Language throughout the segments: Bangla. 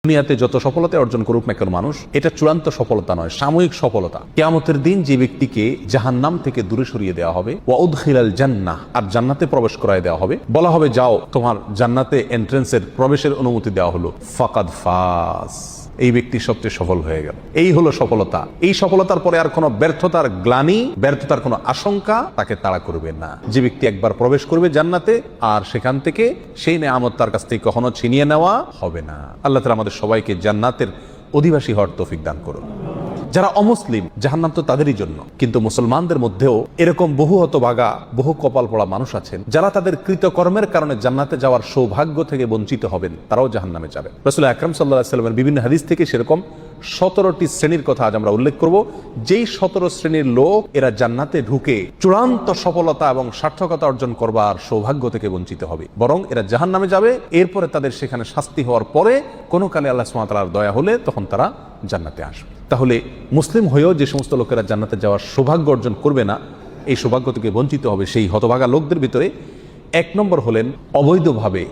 দুনিয়াতে যত সফলতা অর্জন করুক না কেন মানুষ, এটা চূড়ান্ত সফলতা নয়, সাময়িক সফলতা। কিয়ামতের দিন যে ব্যক্তিকে জাহান্নাম থেকে দূরে সরিয়ে দেওয়া হবে, ওয়া উদখিলাল জান্নাহ, আর জান্নাতে প্রবেশ করায় দেওয়া হবে, বলা হবে যাও তোমার জান্নাতে এন্ট্রান্সের প্রবেশের অনুমতি দেওয়া হলো, ফাকাদ ফাজ, এই ব্যক্তি সবচেয়ে সফল হয়ে গেল। এই হলো সফলতা। এই সফলতার পরে আর কোনো ব্যর্থতার গ্লানি, ব্যর্থতার কোনো আশঙ্কা তাকে তাড়া করবে না। যে ব্যক্তি একবার প্রবেশ করবে জান্নাতে, আর সেখান থেকে সেই নেয়ামত তার কাছ থেকে কখনো ছিনিয়ে নেওয়া হবে না। আল্লাহ তাআলা আমাদের সবাইকে জান্নাতের অধিবাসী হওয়ার তৌফিক দান করুন। যারা অমুসলিম, জাহান্নাম তো তাদেরই জন্য, কিন্তু মুসলমানদের মধ্যেও এরকম বহু হতভাগা, বহু কপাল পড়া মানুষ আছেন যারা তাদের কৃতকর্মের কারণে জান্নাতে যাওয়ার সৌভাগ্য থেকে বঞ্চিত হবেন, তারাও জাহান্নামে যাবে। রাসূল আকরাম সাল্লাল্লাহু আলাইহি ওয়াসাল্লামের বিভিন্ন হাদিস থেকে সেরকম 17টি শ্রেণীর কথা আজ আমরা উল্লেখ করব। যেই 17 শ্রেণীর লোক এরা জান্নাতে ঢুকে চূড়ান্ত সফলতা এবং সার্থকতা অর্জন করবার সৌভাগ্য থেকে বঞ্চিত হবে, বরং এরা জাহান্নামে যাবে। এরপরে তাদের সেখানে শাস্তি হওয়ার পরে কোনো কালে আল্লাহ সুবহানাহু ওয়া তাআলার দয়া হলে তখন তারা জান্নাতে আসবে। তাহলে মুসলিম হয়েও যে সমস্ত লোকেরা জান্নাতে যাওয়ার সৌভাগ্য অর্জন করবে না, এই সৌভাগ্য থেকে বঞ্চিত হবে, সেই হতভাগা লোকদের ভিতরে 1 নম্বর হলেন অবৈধভাবে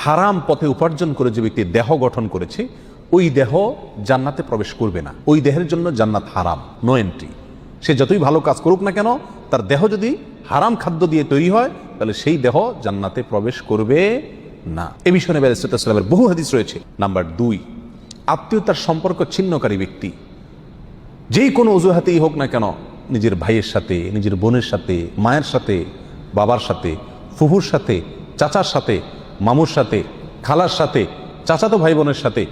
হারাম পথে উপার্জন করে যে ব্যক্তি দেহ গঠন করেছে, ওই দেহ জান্নাতে প্রবেশ করবে না। ওই দেহের জন্য জান্নাত হারাম, নো এন্ট্রি। সে যতই ভালো কাজ করুক না কেন, তার দেহ যদি হারাম খাদ্য দিয়ে তৈরি হয়, তাহলে সেই দেহ জান্নাতে প্রবেশ করবে না। এ বিষয়ে নবী আলাইহিস সালামের বহু হাদিস রয়েছে। নাম্বার 2, আত্মীয়তার সম্পর্ক ছিন্নকারী ব্যক্তি, যেই কোনো অজুহাতেই হোক না কেন, নিজের ভাইয়ের সাথে, নিজের বোনের সাথে, মায়ের সাথে, বাবার সাথে, ফুফুর সাথে, চাচার সাথে, মামুর সাথে, খালার সাথে, চাচাতো ভাই বোনের সাথে,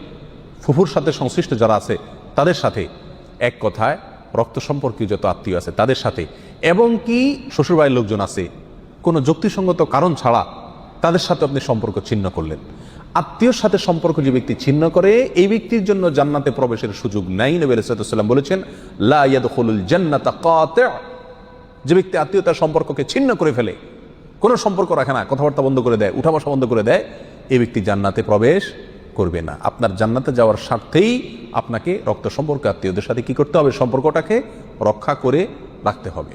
ফুফুর সাথে সংশ্লিষ্ট যারা আছে তাদের সাথে, এক কথায় রক্ত সম্পর্কীয় যত আত্মীয় আছে তাদের সাথে, এবং কি শ্বশুরবাড়ির লোকজন আছে, কোনো যুক্তিসঙ্গত কারণ ছাড়া তাদের সাথে আপনি সম্পর্ক ছিন্ন করলেন। আত্মীয়র সাথে সম্পর্ক যে ব্যক্তি ছিন্ন করে, এই ব্যক্তির জন্য জান্নাতে প্রবেশের সুযোগ নাই। নবী আলাইহিস সালাম বলেছেন, লা ইয়াদখুলুল জান্নাতা কাতি', যে ব্যক্তি আত্মীয়তার সম্পর্ককে ছিন্ন করে ফেলে, কোনো সম্পর্ক রাখে না, কথাবার্তা বন্ধ করে দেয়, উঠা বসা বন্ধ করে দেয়, এই ব্যক্তি জান্নাতে প্রবেশ করবে না। আপনার জান্নাতে যাওয়ার স্বার্থেই আপনাকে রক্ত সম্পর্ক আত্মীয়দের সাথে কি করতে হবে? সম্পর্কটাকে রক্ষা করে রাখতে হবে।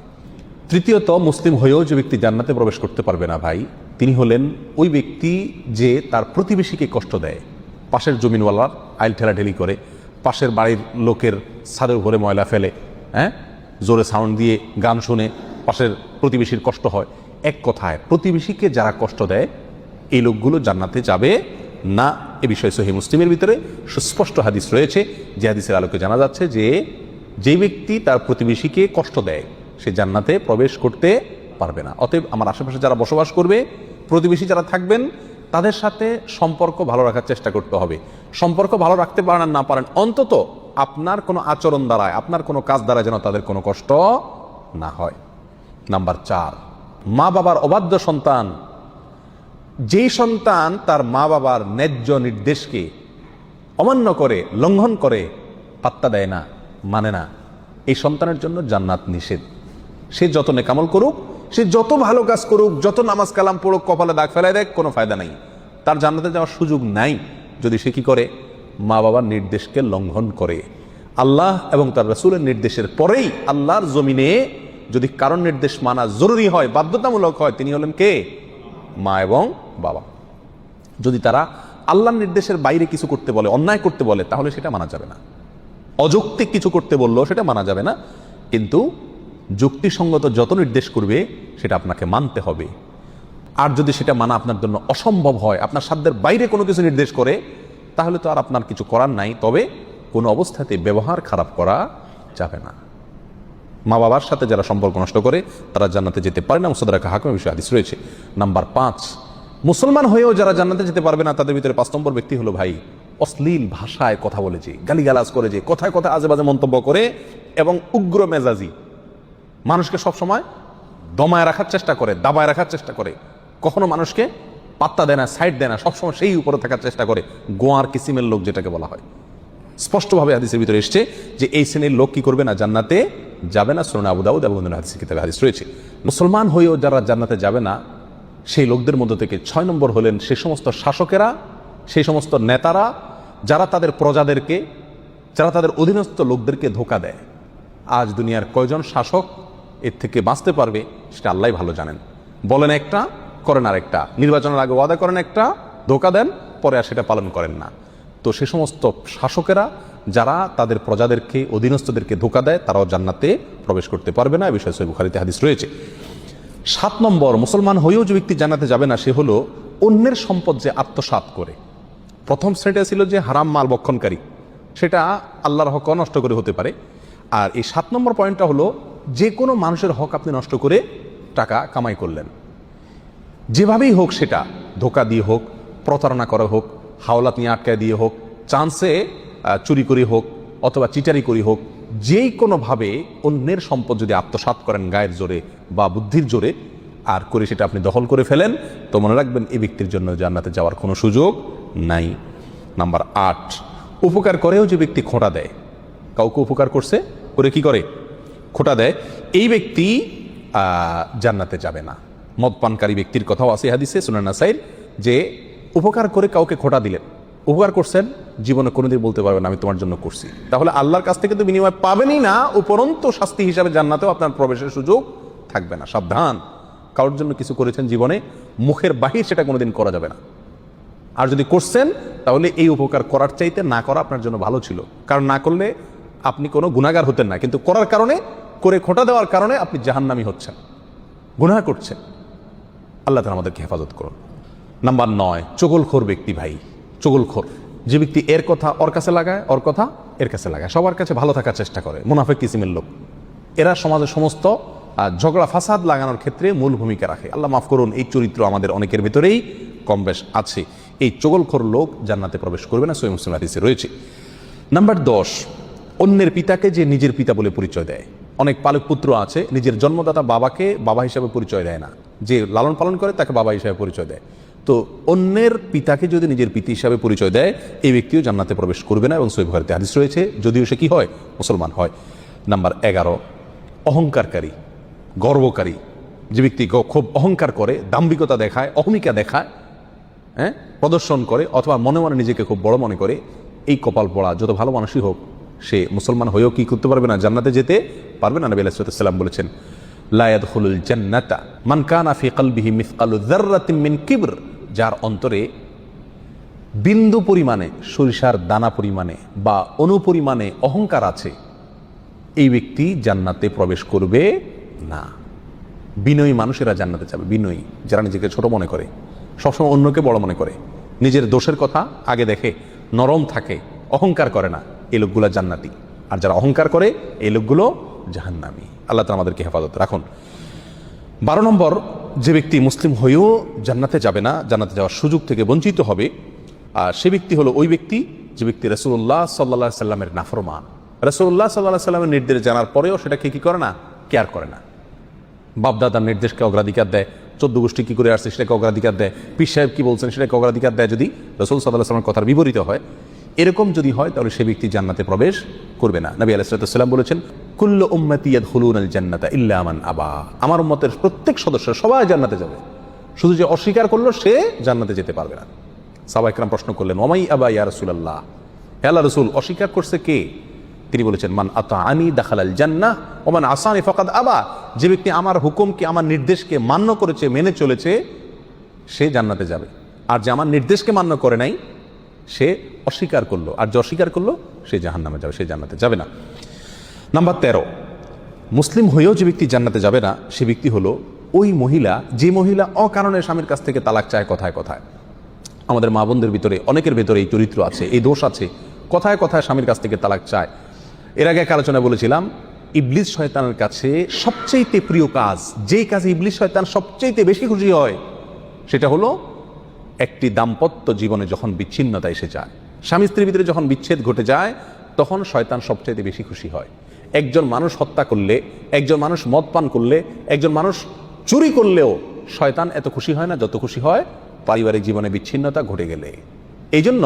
তৃতীয়ত, মুসলিম হয়েও যে ব্যক্তি জান্নাতে প্রবেশ করতে পারবে না ভাই, তিনি হলেন ওই ব্যক্তি যে তার প্রতিবেশীকে কষ্ট দেয়। পাশের জমিনওয়ালার আইল ঠেলাঠেলি করে, পাশের বাড়ির লোকের ছাদের উপরে ময়লা ফেলে, জোরে সাউন্ড দিয়ে গান শুনে পাশের প্রতিবেশীর কষ্ট হয়। এক কথায় প্রতিবেশীকে যারা কষ্ট দেয়, এই লোকগুলো জান্নাতে যাবে না। এ বিষয়ে সহিহ মুসলিমের ভিতরে সুস্পষ্ট হাদিস রয়েছে, যে হাদিসের আলোকে জানা যাচ্ছে যে যে ব্যক্তি তার প্রতিবেশীকে কষ্ট দেয়, সে জান্নাতে প্রবেশ করতে পারবে না। অতএব আমার আশেপাশে যারা বসবাস করবে, প্রতিবেশী যারা থাকবেন, তাদের সাথে সম্পর্ক ভালো রাখার চেষ্টা করতে হবে। সম্পর্ক ভালো রাখতে পারেন আর না পারেন, অন্তত আপনার কোনো আচরণ দ্বারায়, আপনার কোনো কাজ দ্বারা যেন তাদের কোনো কষ্ট না হয়। নাম্বার 4, মা বাবার অবাধ্য সন্তান। যেই সন্তান তার মা বাবার ন্যায্য নির্দেশকে অমান্য করে, লঙ্ঘন করে, পাত্তা দেয় না, মানে না, এই সন্তানের জন্য জান্নাত নিষেধ। সে যত নেকামল করুক, সে যত ভালো কাজ করুক, যত নামাজ কালাম পড়ুক, কপালে দাগ ফেলায় দেখ, কোনো ফায়দা নাই। তার জান্নাতে যাওয়ার সুযোগ নাই যদি সে কি করে? মা বাবার নির্দেশকে লঙ্ঘন করে। আল্লাহ এবং তার রাসূলের নির্দেশের পরেই আল্লাহর জমিনে যদি কারণ নির্দেশ মানা জরুরি হয়, বাধ্যতামূলক হয়, তিনি হলেন কে? মা এবং বাবা। যদি তারা আল্লাহর নির্দেশের বাইরে কিছু করতে বলে, অন্যায় করতে বলে, তাহলে সেটা মানা যাবে না। অযৌক্তিক কিছু করতে বললেও সেটা মানা যাবে না, কিন্তু যুক্তিসঙ্গত যত নির্দেশ করবে সেটা আপনাকে মানতে হবে। আর যদি সেটা মানা আপনার জন্য অসম্ভব হয়, আপনার সাধ্যের বাইরে কোনো কিছু নির্দেশ করে, তাহলে তো আর আপনার কিছু করার নাই। তবে কোনো অবস্থাতে ব্যবহার খারাপ করা যাবে না। মা বাবার সাথে যারা সম্পর্ক নষ্ট করে, তারা জান্নাতে যেতে পারে না। মুস্তাদরাক হাকিমের বিষয়ে হাদিস রয়েছে। নাম্বার 5, মুসলমান হয়েও যারা জান্নাতে যেতে পারবে না, তাদের ভিতরে 5 নম্বর ব্যক্তি হলো ভাই, অশ্লীল ভাষায় কথা বলেছে, গালিগালাজ করেছে, কথায় কথায় আজে বাজে মন্তব্য করে, এবং উগ্র মেজাজি, মানুষকে সবসময় দমায় রাখার চেষ্টা করে, দাবায় রাখার চেষ্টা করে, কখনো মানুষকে পাত্তা দেয় না, সাইড দেয় না, সবসময় সেই উপরে থাকার চেষ্টা করে। গোয়ার কিসিমের লোক যেটাকে বলা হয়, স্পষ্টভাবে হাদিসের ভিতরে এসছে যে এই শ্রেণীর লোক কি করবে না? জান্নাতে যাবে না। সুনান আবু দাউদ এবং অন্যান্য হাদিসের কিতাবে হাদিস রয়েছে। মুসলমান হয়েও যারা জান্নাতে যাবে না, সেই লোকদের মধ্য থেকে 6 নম্বর হলেন সেই সমস্ত শাসকেরা, সেই সমস্ত নেতারা যারা তাদের প্রজাদেরকে, যারা তাদের অধীনস্থ লোকদেরকে ধোঁকা দেয়। আজ দুনিয়ার কয়জন শাসক এর থেকে বাঁচতে পারবে সেটা আল্লাহই ভালো জানেন। বলেন একটা, করেন আর একটা, নির্বাচনের আগে ওয়াদা করেন একটা, ধোঁকা দেন, পরে আর সেটা পালন করেন না। তো সে সমস্ত শাসকেরা যারা তাদের প্রজাদেরকে অধীনস্থদেরকে ধোঁকা দেয় তারাও জান্নাতে প্রবেশ করতে পারবে না, এ বিষয়ে সহিহ বুখারীতে হাদিস রয়েছে। 7 নম্বর, মুসলমান হয়েও যে ব্যক্তি জান্নাতে যাবে না সে হলো অন্যের সম্পদ যে আত্মসাৎ করে। প্রথম শ্রেণীটা ছিল যে হারাম মাল ভক্ষণকারী, সেটা আল্লাহর হক নষ্ট করে হতে পারে। আর এই 7 নম্বর পয়েন্টটা হলো যে কোনো মানুষের হক আপনি নষ্ট করে টাকা কামাই করলেন, যেভাবেই হোক, সেটা ধোঁকা দিয়ে হোক, প্রতারণা করা হোক, হাওলাত নিয়ে আটকায় দিয়ে হোক, চান্সে চুরি করে হোক, অথবা চিটারি করে হোক, যেই কোনোভাবে অন্যের সম্পদ যদি আত্মসাৎ করেন গায়ের জোরে বা বুদ্ধির জোরে আর করে সেটা আপনি দখল করে ফেলেন, তো মনে রাখবেন এই ব্যক্তির জন্য জান্নাতে যাওয়ার কোনো সুযোগ নাই। নাম্বার 8, উপকার করেও যে ব্যক্তি খোঁটা দেয়, কাউকে উপকার করছে করে কি করে খোঁটা দেয়, এই ব্যক্তি জান্নাতে যাবে না। মদ পানকারী ব্যক্তির কথাও আছে হাদিসে সুনান নাসাইর, যে উপকার করে কাউকে খোঁটা দিলেন, উপকার করছেন, জীবনে কোনোদিন বলতে পারবেন আমি তোমার জন্য করছি, তাহলে আল্লাহর কাছ থেকে তো বিনিময় পাবেনই না, উপরন্ত শাস্তি হিসাবে জান্নাতেও আপনার প্রবেশের সুযোগ থাকবে না। সাবধান, কারোর জন্য কিছু করেছেন জীবনে, মুখের বাহির সেটা কোনোদিন করা যাবে না। আর যদি করছেন তাহলে এই উপকার করার চাইতে না করা আপনার জন্য ভালো ছিল, কারণ না করলে আপনি কোনো গুনাহগার হতেন না, কিন্তু করার কারণে, করে খোঁটা দেওয়ার কারণে আপনি জাহান্নামী হচ্ছেন, গুনাহ করছেন। আল্লাহ তাআলা আমাদেরকে হেফাজত করুন। নাম্বার 9, চগলখোর ব্যক্তি। ভাই, চগলখোর যে ব্যক্তি এর কথা ওর কাছে লাগায়, ওর কথা এর কাছে লাগায়, সবার কাছে ভালো থাকার চেষ্টা করে, মুনাফিক কিসিমের লোক, এরা সমাজের সমস্ত ঝগড়া ফাসাদ লাগানোর ক্ষেত্রে মূল ভূমিকা রাখে। আল্লাহ মাফ করুন, এই চরিত্র আমাদের অনেকের ভেতরেই কম বেশ আছে। এই চগলখোর লোক জান্নাতে প্রবেশ করবে না, সহিহ মুসলিম হাদিসে রয়েছে। নাম্বার 10, অন্যের পিতাকে যে নিজের পিতা বলে পরিচয় দেয়। অনেক পালক পুত্র আছে নিজের জন্মদাতা বাবাকে বাবা হিসাবে পরিচয় দেয় না, যে লালন পালন করে তাকে বাবা হিসাবে পরিচয় দেয়। তো অন্যের পিতাকে যদি নিজের পিতা হিসাবে পরিচয় দেয়, এই ব্যক্তিও জান্নাতে প্রবেশ করবে না, এবং সহিহ বুখারীতে হাদিস রয়েছে, যদিও সে কি হয়, মুসলমান হয়। নাম্বার 11, অহংকারকারী, গর্বকারী যে ব্যক্তি খুব অহংকার করে, দাম্ভিকতা দেখায়, অহমিকা দেখায়, প্রদর্শন করে, অথবা মনে মনে নিজেকে খুব বড় মনে করে, এই কপাল পড়া যত ভালো মানুষই হোক, সে মুসলমান হয়েও কি করতে পারবে না, জান্নাতে যেতে পারবে না। নবী আলাইহিস সালাম বলেছেন, লা ইয়াদখুলুল জান্নাতা মান কানা ফি কলবিহি মিসকালু যাররাতিন মিন কিবর, যার অন্তরে বিন্দু পরিমাণে, সরিষার দানা পরিমাণে বা অনুপরিমাণে অহংকার আছে, এই ব্যক্তি জান্নাতে প্রবেশ করবে না। বিনয়ী মানুষেরা জান্নাতে যাবে, বিনয়ী, যারা নিজেকে ছোট মনে করে, সবসময় অন্যকে বড় মনে করে, নিজের দোষের কথা আগে দেখে, নরম থাকে, অহংকার করে না, এই লোকগুলো জান্নাতি। আর যারা অহংকার করে এই লোকগুলো জাহান্নামী। আল্লাহ তাআলা আমাদেরকে হেফাজত রাখুন। 12 নম্বর, যে ব্যক্তি মুসলিম হয়েও জান্নাতে যাবে না, জান্নাতে যাওয়ার সুযোগ থেকে বঞ্চিত হবে, আর সে ব্যক্তি হলো ওই ব্যক্তি যে ব্যক্তি রাসূলুল্লাহ সাল্লাল্লাহু আলাইহি সাল্লামের নাফরমান। রাসূলুল্লাহ সাল্লাল্লাহু আলাইহি সাল্লামের নির্দেশ জানার পরেও সেটাকে কি করে না, কেয়ার করে না। বাপদাদার নির্দেশকে অগ্রাধিকার দেয়, 14 গোষ্ঠী কি করে আসছে সেটাকে অগ্রাধিকার দেয়, পীর সাহেব কি বলছেন সেটাকে অগ্রাধিকার দেয়, যদি রাসূল সাল্লাল্লাহু আলাইহি সাল্লামের কথার বিপরীত হয়, এরকম যদি হয় তাহলে সে ব্যক্তি জান্নাতে প্রবেশ করবে না। নবী আলাইহিস সালাম বলেছেন, কুল্লু উম্মতি ইয়াদখুলুনাল জান্নাতা ইল্লা মান আবা, আমার উম্মতের প্রত্যেক সদস্য সবাই জান্নাতে যাবে, শুধু যে অস্বীকার করলো সে জান্নাতে যেতে পারবে না। সাহাবায়ে কেরাম প্রশ্ন করলেন, ওমাই আবা ইয়া রাসূলুল্লাহ, হে আল্লাহর রাসূল, অস্বীকার করছে কে? তিনি বলেছেন, মান আতাআনি দাখালাল জান্নাহ ওয়া মান আসানি ফাকাদ আবা, যে ব্যক্তি আমার হুকুমকে, আমার নির্দেশকে মান্য করেছে, মেনে চলেছে, সে জান্নাতে যাবে। আর যে আমার নির্দেশকে মান্য করে নাই, সে অস্বীকার করলো, আর যে অস্বীকার করলো সে জাহান্নামে যাবে, সে জান্নাতে যাবে না। নাম্বার 13, মুসলিম হয়েও যে ব্যক্তি জান্নাতে যাবে না, সে ব্যক্তি হলো ওই মহিলা, যে মহিলা অকারণে স্বামীর কাছ থেকে তালাক চায় কথায় কথায়। আমাদের মা বোনদের ভিতরে অনেকের ভিতরে এই চরিত্র আছে, এই দোষ আছে, কথায় কথায় স্বামীর কাছ থেকে তালাক চায়। এর আগে এক আলোচনায় বলেছিলাম, ইবলিস শয়তানের কাছে সবচেয়ে প্রিয় কাজ, যেই কাজে ইবলিস শয়তান সবচেয়ে বেশি খুশি হয়, সেটা হলো একটি দাম্পত্য জীবনে যখন বিচ্ছিন্নতা এসে যায়, স্বামী স্ত্রীর ভিতরে যখন বিচ্ছেদ ঘটে যায়, তখন শয়তান সবচেয়ে বেশি খুশি হয়। একজন মানুষ হত্যা করলে, একজন মানুষ মদ পান করলে, একজন মানুষ চুরি করলেও শয়তান এত খুশি হয় না যত খুশি হয় পারিবারিক জীবনে বিচ্ছিন্নতা ঘটে গেলে। এই জন্য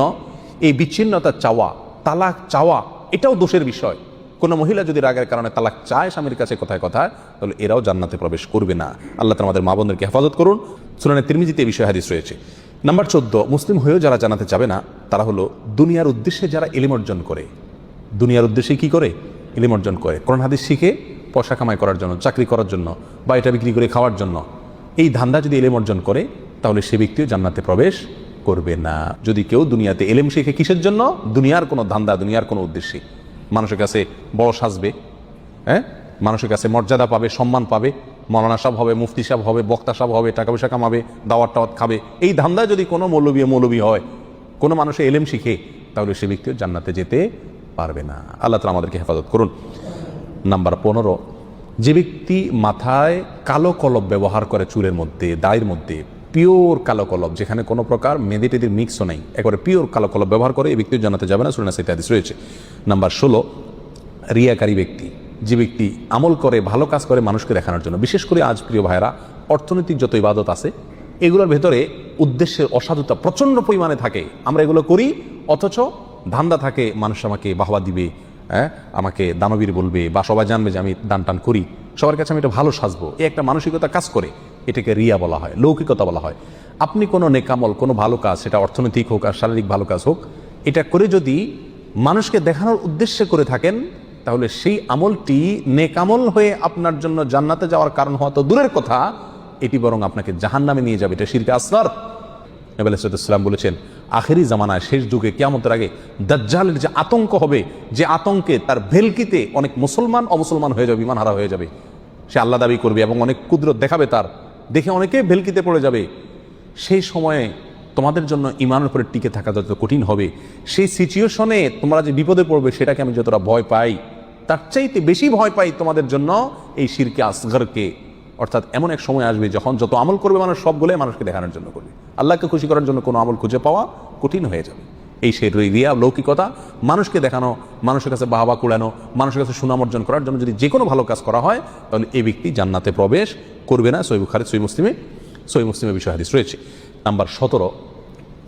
এই বিচ্ছিন্নতা চাওয়া, তালাক চাওয়া, এটাও দোষের বিষয়। কোনো মহিলা যদি রাগের কারণে তালাক চায় স্বামীর কাছে কথায় কথায়, তাহলে এরাও জান্নাতে প্রবেশ করবে না। আল্লাহ তাআলা আমাদের মা বোনদেরকে হেফাজত করুন। সুনানে তিরমিজিতে এই বিষয়ে হাদিস রয়েছে। নাম্বার 14, মুসলিম হয়েও যারা জান্নাতে যাবে না, তারা হলো দুনিয়ার উদ্দেশ্যে যারা ইলম অর্জন করে। দুনিয়ার উদ্দেশ্যে কি করে? ইলম অর্জন করে, কোরআন হাদিস শিখে পয়সা কামাই করার জন্য, চাকরি করার জন্য, বা এটা বিক্রি করে খাওয়ার জন্য। এই ধান্দা যদি ইলম অর্জন করে, তাহলে সে ব্যক্তিও জান্নাতে প্রবেশ করবে না। যদি কেউ দুনিয়াতে এলেম শিখে কিসের জন্য? দুনিয়ার কোনো ধান্দা, দুনিয়ার কোনো উদ্দেশ্যে, মানুষের কাছে বড় সাজবে, হ্যাঁ, মানুষের কাছে মর্যাদা পাবে, সম্মান পাবে, মৌলানা সাহেব হবে, মুফতি সাহেব হবে, বক্তা সাহেব হবে, টাকা পয়সা কামাবে, দাওয়াত টাওয়াত খাবে, এই ধান্দায় যদি কোনো মৌলবী হয়, কোনো মানুষের এলেম শিখে, তাহলে সে ব্যক্তিও জান্নাতে যেতে পারবে না। আল্লাহ তাআলা আমাদেরকে হেফাজত করুন। নাম্বার 15, যে ব্যক্তি মাথায় কালো কলব ব্যবহার করে, চুলের মধ্যে, দাড়ির মধ্যে পিওর কালো কলব, যেখানে কোনো প্রকার মেহেদি টেদির মিক্সও নেই, একবারে পিওর কালো কলব ব্যবহার করে, এই ব্যক্তিও জান্নাতে যাবে না। সূরা নাসে হাদিস রয়েছে। নাম্বার 16, রিয়াকারী ব্যক্তি, যে ব্যক্তি আমল করে, ভালো কাজ করে মানুষকে দেখানোর জন্য। বিশেষ করে আজ প্রিয় ভাইরা, অর্থনৈতিক যত ইবাদত আছে এগুলোর ভেতরে উদ্দেশ্যের অসাধুতা প্রচণ্ড পরিমাণে থাকে। আমরা এগুলো করি, অথচ ধান্দা থাকে মানুষ আমাকে বাহবা দিবে, হ্যাঁ, আমাকে দানবীর বলবে, বা সবাই জানবে যে আমি দান টান করি, সবার কাছে আমি এটা ভালো সাজবো, এই একটা মানসিকতা কাজ করে। এটাকে রিয়া বলা হয়, লৌকিকতা বলা হয়। আপনি কোনো নেকামল, কোনো ভালো কাজ, সেটা অর্থনৈতিক হোক আর শারীরিক ভালো কাজ হোক, এটা করে যদি মানুষকে দেখানোর উদ্দেশ্যে করে থাকেন, তাহলে সেই আমলটি নেকামল হয়ে আপনার জন্য জান্নাতে যাওয়ার কারণ হওয়া তো দূরের কথা, এটি বরং আপনাকে জাহান্নামে নিয়ে যাবে। এটা শিরকে আসগর। নবী আলাইহিস সালাম বলেছেন, আখেরি জামানায়, শেষ যুগে, কিয়ামতের আগে দাজ্জালের যে আতঙ্ক হবে, যে আতঙ্কে তার ভেলকিতে অনেক মুসলমান অমুসলমান হয়ে যাবে, ঈমান হারা হয়ে যাবে। সে আল্লাহ দাবি করবে এবং অনেক কুদরত দেখাবে তার, দেখে অনেকে ভেলকিতে পড়ে যাবে। সেই সময়ে তোমাদের জন্য ঈমানের উপরে টিকে থাকা যত কঠিন হবে, সেই সিচুয়েশনে তোমরা যে বিপদে পড়বে, সেটাকে আমি যতটা ভয় পাই, তার চাইতে বেশি ভয় পাই তোমাদের জন্য এই শিরকে আসগরকে। অর্থাৎ এমন এক সময় আসবে যখন যত আমল করবে মানুষ, সবগুলোই মানুষকে দেখানোর জন্য করবে, আল্লাহকে খুশি করার জন্য কোনো আমল খুঁজে পাওয়া কঠিন হয়ে যাবে। এই সেই রিয়া, লৌকিকতা, মানুষকে দেখানো, মানুষের কাছে বাহবা কুড়ানো, মানুষের কাছে সুনাম অর্জন করার জন্য যদি যে কোনো ভালো কাজ করা হয়, তাহলে এই ব্যক্তি জান্নাতে প্রবেশ করবে না। সহিহ বুখারী, সহিহ মুসলিমে বিষয় হাদিস রয়েছে। নাম্বার 17,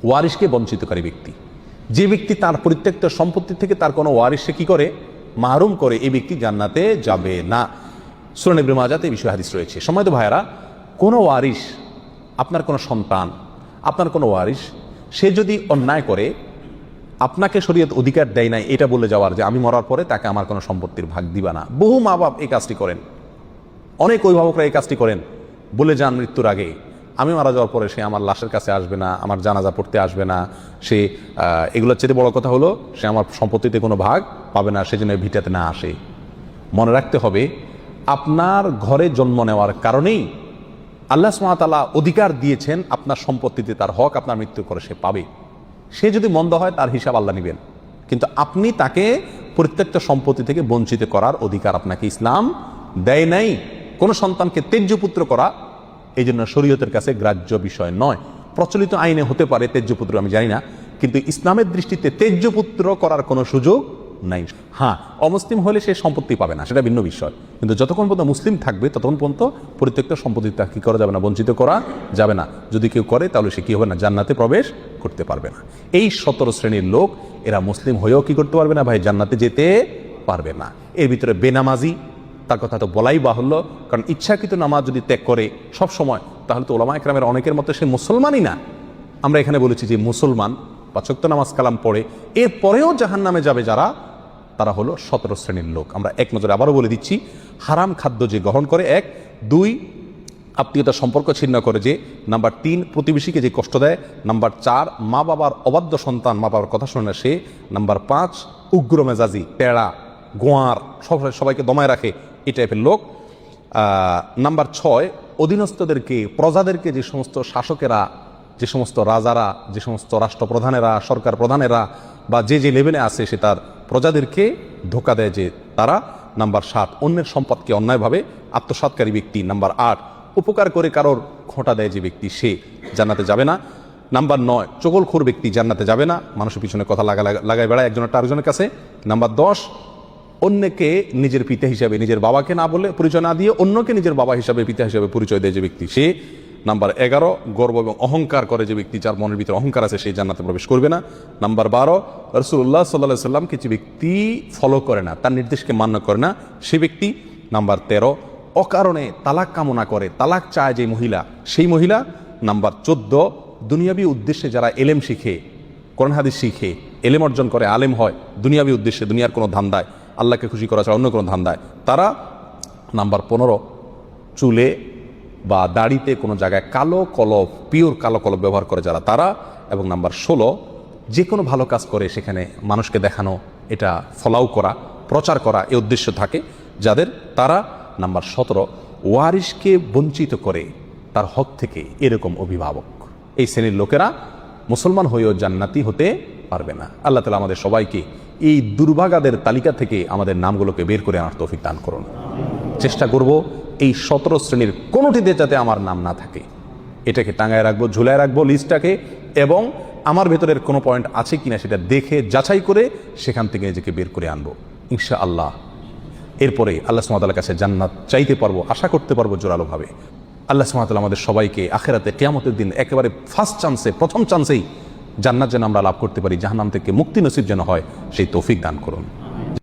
ওয়ারিশকে বঞ্চিতকারী ব্যক্তি, যে ব্যক্তি তার পরিত্যক্ত সম্পত্তি থেকে তার কোনো ওয়ারিশকে কি করে? মাহরুম করে, এই ব্যক্তি জান্নাতে যাবে না। সূরা ইবনে মাজাতে এই বিষয় হাদিস রয়েছে। সম্মানিত ভাইয়েরা, কোনো ওয়ারিশ, আপনার কোনো সন্তান, আপনার কোনো ওয়ারিশ, সে যদি অন্যায় করে, আপনাকে শরীয়ত অধিকার দেয় নাই এটা বলে যাওয়ার যে আমি মরার পরে তাকে আমার কোনো সম্পত্তির ভাগ দিবা না। বহু মা বাপ এই কাজটি করেন, অনেক অভিভাবকরা এই কাজটি করেন, বলে যান মৃত্যুর আগে আমি মারা যাওয়ার পরে সে আমার লাশের কাছে আসবে না, আমার জানাজা পড়তে আসবে না, সে এগুলোর চেয়ে বড় কথা হলো সে আমার সম্পত্তিতে কোনো ভাগ পাবে না, সেজন্য ভিটাতে না আসে। মনে রাখতে হবে, আপনার ঘরে জন্ম নেওয়ার কারণেই আল্লাহ সুবহানাহু ওয়া তাআলা অধিকার দিয়েছেন আপনার সম্পত্তিতে তার হক আপনার মৃত্যুর পরে সে পাবে। সে যদি মন্দ হয় তার হিসাব আল্লাহ নেবেন, কিন্তু আপনি তাকে প্রত্যেকটা সম্পত্তি থেকে বঞ্চিত করার অধিকার আপনাকে ইসলাম দেয় নাই। কোনো সন্তানকে তেজ্য পুত্র করা এই জন্য শরীয়তের কাছে গ্রাহ্য বিষয় নয়। প্রচলিত আইনে হতে পারে তেজ্য পুত্র, আমি জানি না, কিন্তু ইসলামের দৃষ্টিতে তেজ্য পুত্র করার কোনো সুযোগ নাই। হ্যাঁ, অমুসলিম হলে সে সম্পত্তি পাবে না, সেটা ভিন্ন বিষয়, কিন্তু যতক্ষণ পর্যন্ত মুসলিম থাকবে ততক্ষণ পর্যন্ত প্রত্যেকটা সম্পত্তি তাকে কি করা যাবে না? বঞ্চিত করা যাবে না। যদি কেউ করে তাহলে সে কি হবে না? জান্নাতে প্রবেশ করতে পারবে না। এই 17 শ্রেণীর লোক, এরা মুসলিম হয়েও কি করতে পারবে না ভাই? জান্নাতে যেতে পারবে না। এর ভিতরে বেনামাজি, তার কথা তো বলাই বাহুল্য, কারণ ইচ্ছাকৃত নামাজ যদি ত্যাগ করে সব সময়, তাহলে তো ওলামা একরামের অনেকের মতে সে মুসলমানই না। আমরা এখানে বলেছি যে মুসলমান 5 ওয়াক্ত নামাজ কালাম পড়ে এরপরেও জাহান্নামে যাবে যারা, তারা হলো 17 শ্রেণীর লোক। আমরা এক নজরে আবারও বলে দিচ্ছি, হারাম খাদ্য যে গ্রহণ করে, 1, 2 আত্মীয়তার সম্পর্ক ছিন্ন করে যে, নাম্বার 3 প্রতিবেশীকে যে কষ্ট দেয়, নাম্বার 4 মা বাবার অবাধ্য সন্তান, মা বাবার কথা শোনে না সে, নাম্বার 5 উগ্র মেজাজি, পেড়া, গোয়ার, সবাইকে দমায় রাখে, এই টাইপের লোক। নাম্বার 6 অধীনস্থদেরকে, প্রজাদেরকে, যে সমস্ত শাসকেরা, যে সমস্ত রাজারা, যে সমস্ত রাষ্ট্রপ্রধানেরা, সরকার প্রধানেরা বা যে যে লেভেলে আছে সে তার প্রজাদেরকে ধোঁকা দেয় যে তারা। নাম্বার 7 অন্যের সম্পদকে অন্যায়ভাবে আত্মসাৎকারী ব্যক্তি। নাম্বার 8 উপকার করে কারোর খোঁটা দেয় যে ব্যক্তি, সে জান্নাতে যাবে না। নাম্বার 9 চগলখোর ব্যক্তি জান্নাতে যাবে না, মানুষের পিছনে কথা লাগায় বেড়ায় একজনের আরেকজনের কাছে। নাম্বার 10 অন্যকে নিজের পিতা হিসাবে, নিজের বাবাকে না বলে পরিচয় না দিয়ে অন্যকে নিজের বাবা হিসাবে, পিতা হিসাবে পরিচয় দেয় যে ব্যক্তি, সে। নাম্বার 11 গর্ব এবং অহংকার করে যে ব্যক্তি, যার মনের ভিতরে অহংকার আছে, সেই জান্নাতে প্রবেশ করবে না। নাম্বার 12 রাসূলুল্লাহ সাল্লাল্লাহু আলাইহি সাল্লামকে যে ব্যক্তি ফলো করে না, তার নির্দেশকে মান্য করে না, সে ব্যক্তি। নাম্বার 13 অকারণে তালাক কামনা করে, তালাক চায় যে মহিলা, সেই মহিলা। নাম্বার 14 দুনিয়াবী উদ্দেশ্যে যারা এলেম শিখে, কোরআন হাদিস শিখে, এলেম অর্জন করে, আলেম হয় দুনিয়াবী উদ্দেশ্যে, দুনিয়ার কোনো ধান্দায়, আল্লাহকে খুশি করা ছাড়া অন্য কোনো ধান্দায়, তারা। নাম্বার 15 চুলে বা দাড়িতে কোনো জায়গায় কালো কলব, পিওর কালো কলব ব্যবহার করে যারা, তারা। এবং নাম্বার 16 যে কোনো ভালো কাজ করে সেখানে মানুষকে দেখানো, এটা ফলাও করা, প্রচার করা, এই উদ্দেশ্য থাকে যাদের, তারা। নাম্বার 17 ওয়ারিশকে বঞ্চিত করে তার হক থেকে এরকম অভিভাবক, এই শ্রেণীর লোকেরা মুসলমান হয়েও জান্নাতি হতে পারবে না। আল্লাহ তাআলা আমাদের সবাইকে এই দুর্ভাগাদের তালিকা থেকে আমাদের নামগুলোকে বের করে আনার তৌফিক দান করুন। চেষ্টা করব এই 17 শ্রেণীর কোনোটিতে যাতে আমার নাম না থাকে, এটাকে টাঙায় রাখবো, ঝুলায় রাখবো লিস্টটাকে, এবং আমার ভেতরের কোনো পয়েন্ট আছে কিনা সেটা দেখে যাচাই করে সেখান থেকে নিজেকে বের করে আনবো ইনশাআল্লাহ। এরপরে আল্লাহ সুবহানাহু ওয়া তাআলার কাছে জান্নাত চাইতে পারবো, আশা করতে পারবো জোরালোভাবে। আল্লাহ সুবহানাহু ওয়া তাআলা আমাদের সবাইকে আখিরাতে কিয়ামতের দিন একেবারে ফার্স্ট চান্সে, প্রথম চান্সেই জান্নাত যেন আমরা লাভ করতে পারি, জাহান্নাম থেকে মুক্তি নসিব যেন হয়, সেই তৌফিক দান করুন।